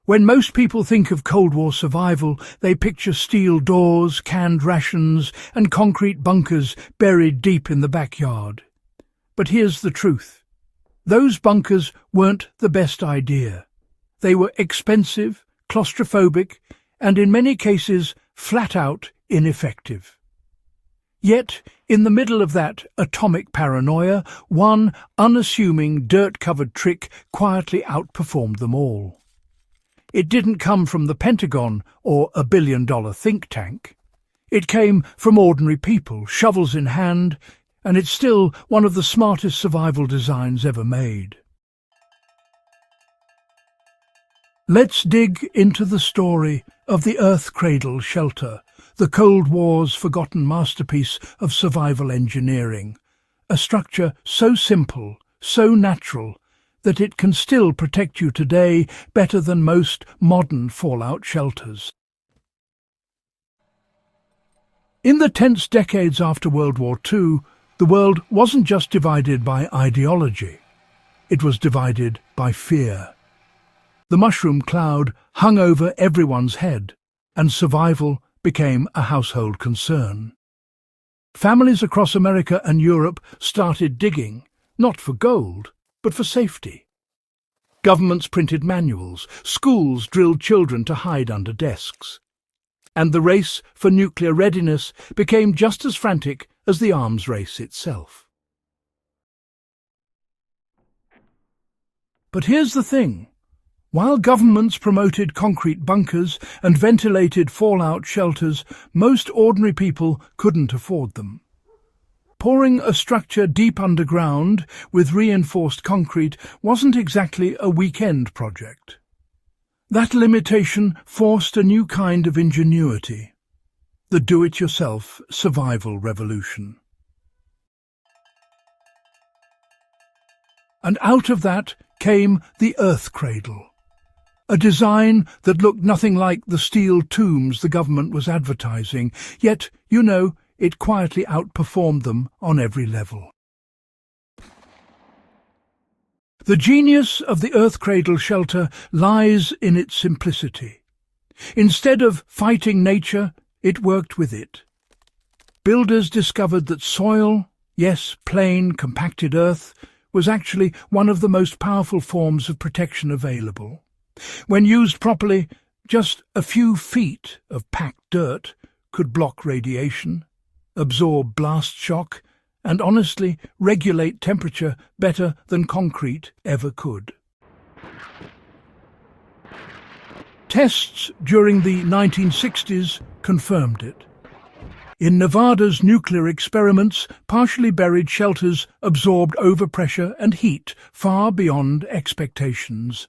When most people think of Cold War survival, they picture steel doors, canned rations, and concrete bunkers buried deep in the backyard. But here's the truth. Those bunkers weren't the best idea. They were expensive, claustrophobic, and in many cases flat-out ineffective. Yet, in the middle of that atomic paranoia, one unassuming dirt-covered trick quietly outperformed them all. It didn't come from the Pentagon or a billion-dollar think tank. It came from ordinary people, shovels in hand, and it's still one of the smartest survival designs ever made. Let's dig into the story of the Earth Cradle shelter, the Cold War's forgotten masterpiece of survival engineering, a structure so simple, so natural, that it can still protect you today better than most modern fallout shelters. In the tense decades after World War II, the world wasn't just divided by ideology. It was divided by fear. The mushroom cloud hung over everyone's head, and survival became a household concern. Families across America and Europe started digging, not for gold, but for safety. Governments printed manuals, schools drilled children to hide under desks. And the race for nuclear readiness became just as frantic as the arms race itself. But here's the thing. While governments promoted concrete bunkers and ventilated fallout shelters, most ordinary people couldn't afford them. Pouring a structure deep underground with reinforced concrete wasn't exactly a weekend project. That limitation forced a new kind of ingenuity, the do-it-yourself survival revolution. And out of that came the Earth Cradle, a design that looked nothing like the steel tombs the government was advertising, yet, it quietly outperformed them on every level. The genius of the Earth Cradle shelter lies in its simplicity. Instead of fighting nature, it worked with it. Builders discovered that soil, yes, plain, compacted earth, was actually one of the most powerful forms of protection available. When used properly, just a few feet of packed dirt could block radiation, absorb blast shock, and honestly regulate temperature better than concrete ever could. Tests during the 1960s confirmed it. In Nevada's nuclear experiments, partially buried shelters absorbed overpressure and heat far beyond expectations.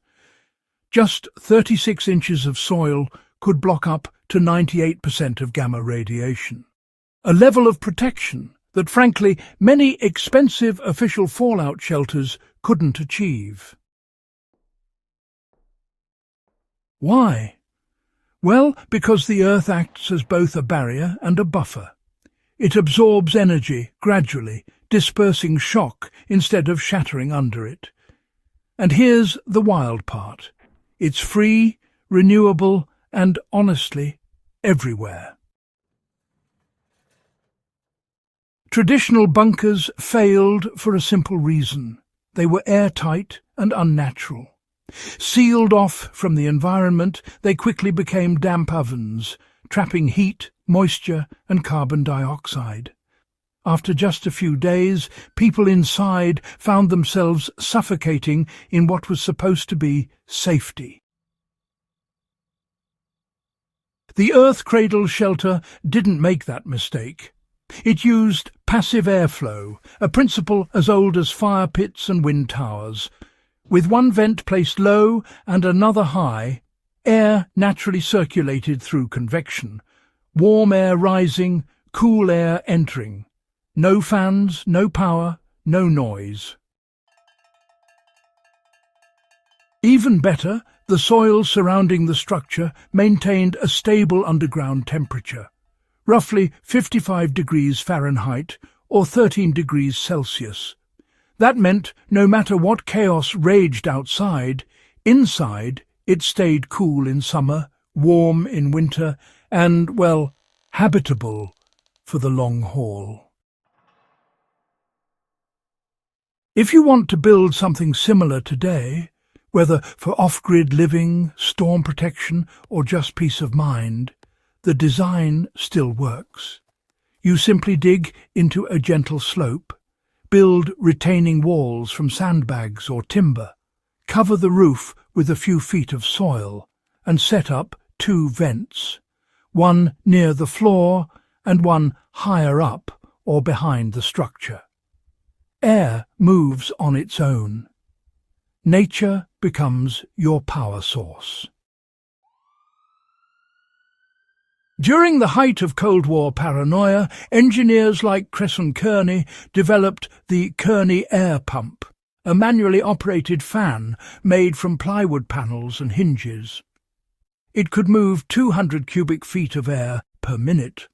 Just 36 inches of soil could block up to 98% of gamma radiation. A level of protection that, frankly, many expensive official fallout shelters couldn't achieve. Why? Well, because the Earth acts as both a barrier and a buffer. It absorbs energy gradually, dispersing shock instead of shattering under it. And here's the wild part. It's free, renewable, and honestly, everywhere. Traditional bunkers failed for a simple reason. They were airtight and unnatural. Sealed off from the environment, they quickly became damp ovens, trapping heat, moisture, and carbon dioxide. After just a few days, people inside found themselves suffocating in what was supposed to be safety. The Earth Cradle shelter didn't make that mistake. It used passive airflow, a principle as old as fire pits and wind towers. With one vent placed low and another high, air naturally circulated through convection, warm air rising, cool air entering. No fans, no power, no noise. Even better, the soil surrounding the structure maintained a stable underground temperature, roughly 55 degrees Fahrenheit or 13 degrees Celsius. That meant no matter what chaos raged outside, inside It stayed cool in summer, warm in winter, and, well, habitable for the long haul. If you want to build something similar today, whether for off-grid living, storm protection, or just peace of mind, the design still works. You simply dig into a gentle slope, build retaining walls from sandbags or timber, cover the roof with a few feet of soil, and set up 2 vents, one near the floor and one higher up or behind the structure. Air moves on its own. Nature becomes your power source. During the height of Cold War paranoia, engineers like Cresson Kearney developed the Kearney air pump, a manually operated fan made from plywood panels and hinges. It could move 200 cubic feet of air per minute,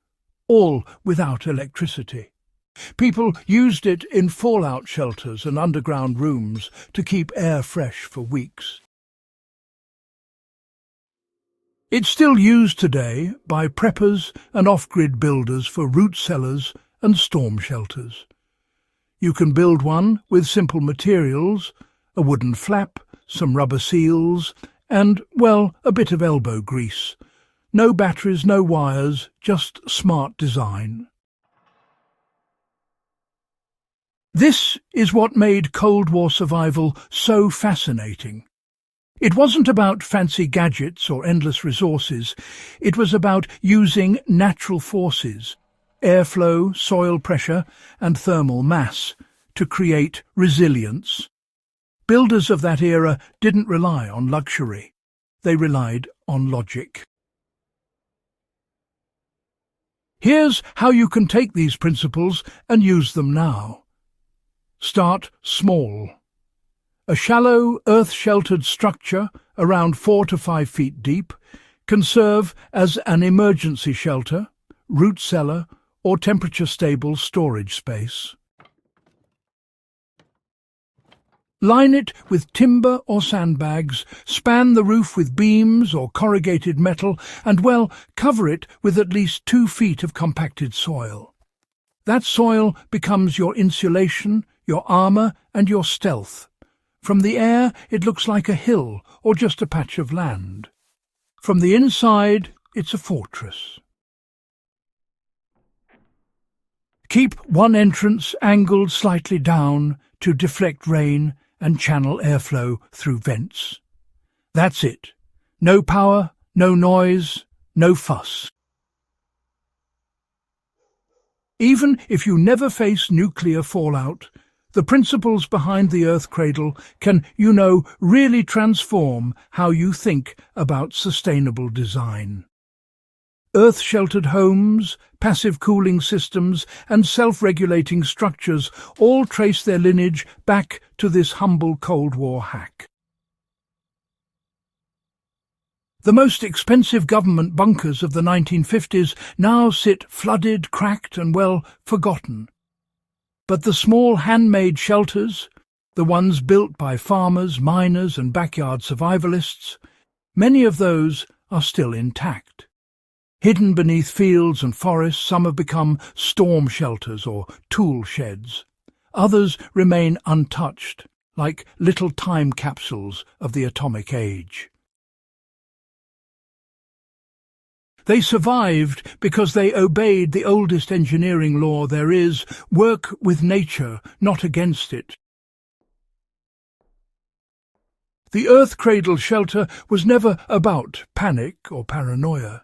all without electricity. People used it in fallout shelters and underground rooms to keep air fresh for weeks. It's still used today by preppers and off-grid builders for root cellars and storm shelters. You can build one with simple materials, a wooden flap, some rubber seals, and, well, a bit of elbow grease. No batteries, no wires, just smart design. This is what made Cold War survival so fascinating. It wasn't about fancy gadgets or endless resources. It was about using natural forces, airflow, soil pressure, and thermal mass, to create resilience. Builders of that era didn't rely on luxury. They relied on logic. Here's how you can take these principles and use them now. Start small. A shallow, earth-sheltered structure, around 4 to 5 feet deep, can serve as an emergency shelter, root cellar, or temperature-stable storage space. Line it with timber or sandbags, span the roof with beams or corrugated metal, and, well, cover it with at least 2 feet of compacted soil. That soil becomes your insulation, your armor, and your stealth. From the air, it looks like a hill or just a patch of land. From the inside, it's a fortress. Keep one entrance angled slightly down to deflect rain and channel airflow through vents. That's it. No power, no noise, no fuss. Even if you never face nuclear fallout, the principles behind the Earth Cradle can, really transform how you think about sustainable design. Earth-sheltered homes, passive cooling systems, and self-regulating structures all trace their lineage back to this humble Cold War hack. The most expensive government bunkers of the 1950s now sit flooded, cracked, and, well, forgotten. But the small handmade shelters, the ones built by farmers, miners, and backyard survivalists, many of those are still intact. Hidden beneath fields and forests, some have become storm shelters or tool sheds. Others remain untouched, like little time capsules of the atomic age. They survived because they obeyed the oldest engineering law there is: work with nature, not against it. The Earth Cradle shelter was never about panic or paranoia.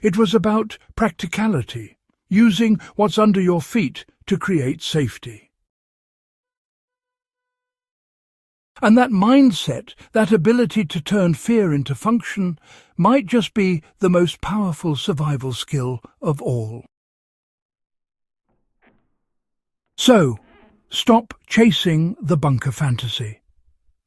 It was about practicality, using what's under your feet to create safety. And that mindset, that ability to turn fear into function, might just be the most powerful survival skill of all. So, stop chasing the bunker fantasy.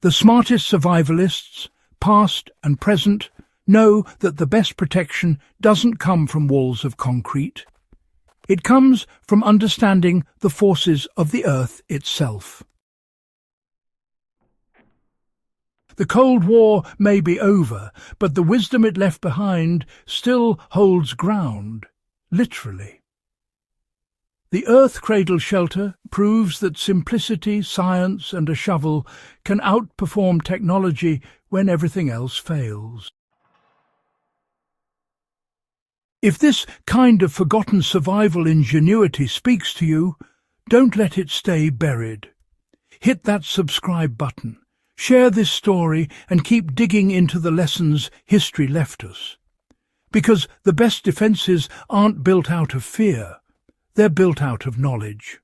The smartest survivalists, past and present, know that the best protection doesn't come from walls of concrete. It comes from understanding the forces of the earth itself. The Cold War may be over, but the wisdom it left behind still holds ground, literally. The Earth Cradle shelter proves that simplicity, science and a shovel can outperform technology when everything else fails. If this kind of forgotten survival ingenuity speaks to you, don't let it stay buried. Hit that subscribe button, share this story and keep digging into the lessons history left us. Because the best defences aren't built out of fear, they're built out of knowledge.